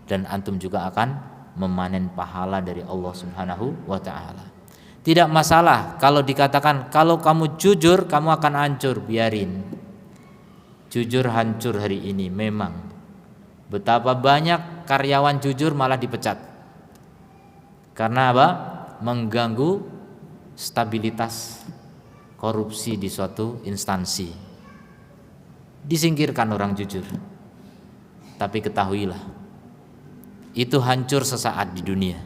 dan antum juga akan memanen pahala dari Allah Subhanahu wa taala. Tidak masalah kalau dikatakan kalau kamu jujur kamu akan hancur, biarin. Jujur hancur hari ini memang. Betapa banyak karyawan jujur malah dipecat. Karena apa? Mengganggu stabilitas korupsi di suatu instansi. Disingkirkan orang jujur. Tapi ketahuilah, itu hancur sesaat di dunia,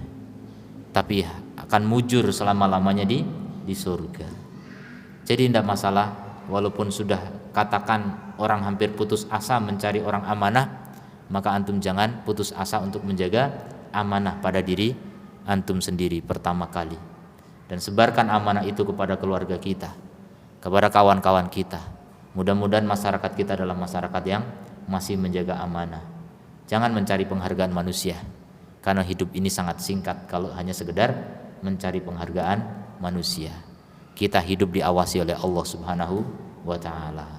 tapi akan mujur selama-lamanya di surga. Jadi tidak masalah walaupun sudah katakan orang hampir putus asa mencari orang amanah, maka antum jangan putus asa untuk menjaga amanah pada diri antum sendiri pertama kali. Dan sebarkan amanah itu kepada keluarga kita, kepada kawan-kawan kita. Mudah-mudahan masyarakat kita adalah masyarakat yang masih menjaga amanah. Jangan mencari penghargaan manusia, karena hidup ini sangat singkat kalau hanya sekedar mencari penghargaan manusia. Kita hidup diawasi oleh Allah Subhanahu wa taala.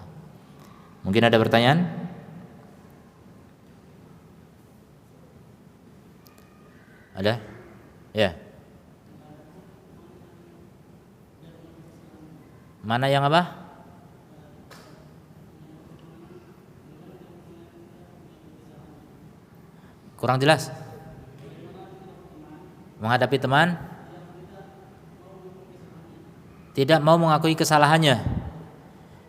Mungkin ada pertanyaan? Ada? Ya. Mana yang apa? Kurang jelas. Menghadapi teman tidak mau mengakui kesalahannya.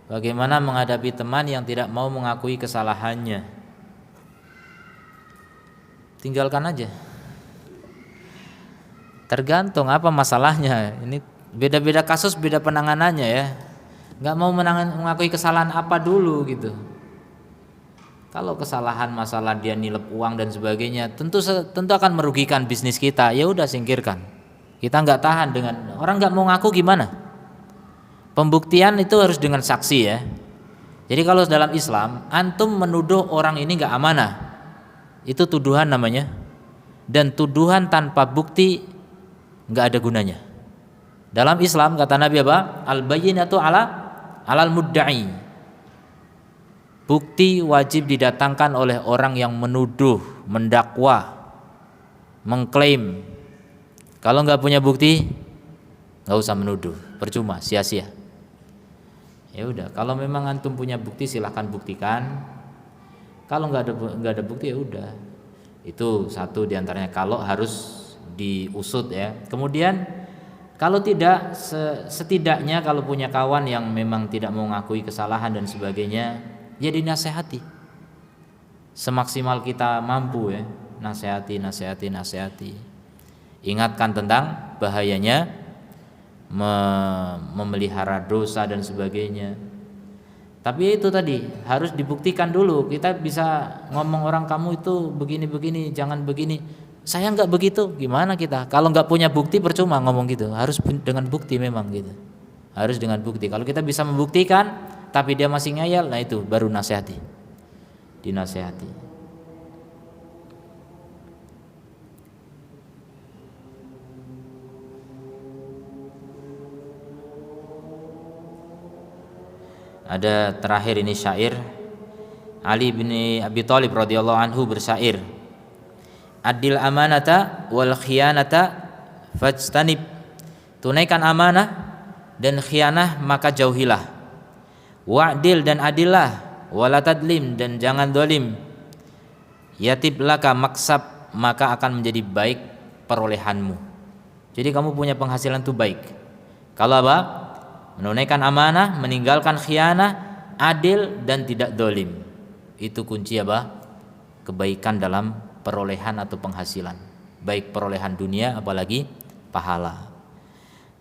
Bagaimana menghadapi teman yang tidak mau mengakui kesalahannya? Tinggalkan aja. Tergantung apa masalahnya. Ini beda-beda kasus, beda penanganannya ya. Nggak mau mengakui kesalahan apa dulu gitu. Kalau kesalahan masalah dia nilep uang dan sebagainya, tentu akan merugikan bisnis kita. Ya udah singkirkan. Kita nggak tahan dengan orang nggak mau ngaku gimana? Pembuktian itu harus dengan saksi ya. Jadi kalau dalam Islam antum menuduh orang ini nggak amanah, itu tuduhan namanya. Dan tuduhan tanpa bukti nggak ada gunanya. Dalam Islam kata Nabi apa? Al-bayyinatu alal mudda'i. Bukti wajib didatangkan oleh orang yang menuduh, mendakwa, mengklaim. Kalau nggak punya bukti, nggak usah menuduh, percuma, sia-sia. Ya udah, kalau memang antum punya bukti silahkan buktikan. Kalau nggak ada bukti ya udah. Itu satu diantaranya kalau harus diusut ya. Kemudian kalau tidak, setidaknya kalau punya kawan yang memang tidak mau mengakui kesalahan dan sebagainya, ya dinasehati semaksimal kita mampu ya. Nasehati. Ingatkan tentang bahayanya memelihara dosa dan sebagainya. Tapi itu tadi harus dibuktikan dulu. Kita bisa ngomong orang kamu itu begini, jangan begini. Saya nggak begitu, gimana kita? Kalau nggak punya bukti percuma ngomong gitu. Harus dengan bukti memang gitu. Harus dengan bukti. Kalau kita bisa membuktikan, tapi dia masih ngayal, nah itu baru nasihati. Dinasihati. Ada terakhir ini syair Ali bin Abi Thalib radhiyallahu anhu bersyair, adil amanata wal khiyanata fajtanib. Tunaikan amanah dan khianah maka jauhilah. Wa'dil dan adillah, wala tadlim dan jangan dolim. Yatib laka maksab maka akan menjadi baik perolehanmu. Jadi kamu punya penghasilan itu baik. Kalau apa? Menunaikan amanah, meninggalkan khianah, adil dan tidak dolim. Itu kunci apa? Kebaikan dalam perolehan atau penghasilan. Baik perolehan dunia apalagi pahala.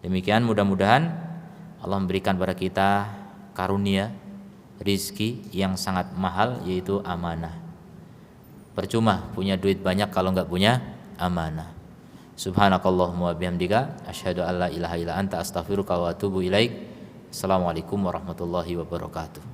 Demikian mudah-mudahan Allah memberikan kepada kita karunia rizki yang sangat mahal yaitu amanah. Percuma punya duit banyak kalau enggak punya amanah. Subhanakallahumma wa bihamdika asyhadu an la ilaha illa anta astaghfiruka wa atubu ilaik. Assalamualaikum warahmatullahi wabarakatuh.